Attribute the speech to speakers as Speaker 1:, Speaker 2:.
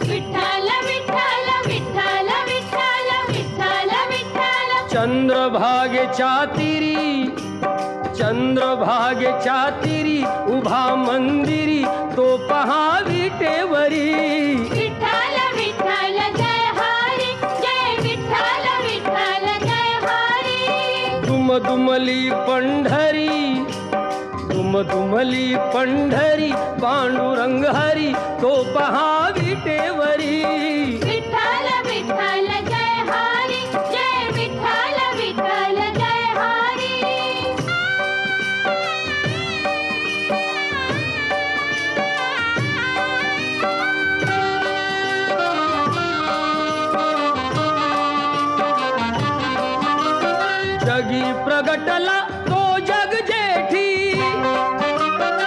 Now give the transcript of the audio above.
Speaker 1: विठ्ठल विठ्ठल विठ्ठल विठ्ठल विठ्ठल विठ्ठल
Speaker 2: चंद्रभागेच्या तीरी, चंद्रभागेच्या तीरी उभा मंदिरी तो पहा विटेवरी.
Speaker 1: विठ्ठल विठ्ठल जय हरी, जय विठ्ठल विठ्ठल जय हरी.
Speaker 2: दुमदुमली पंढरी, दुमदुमली पंढरी पांडुरंग हरी तो पहा विटेवरी.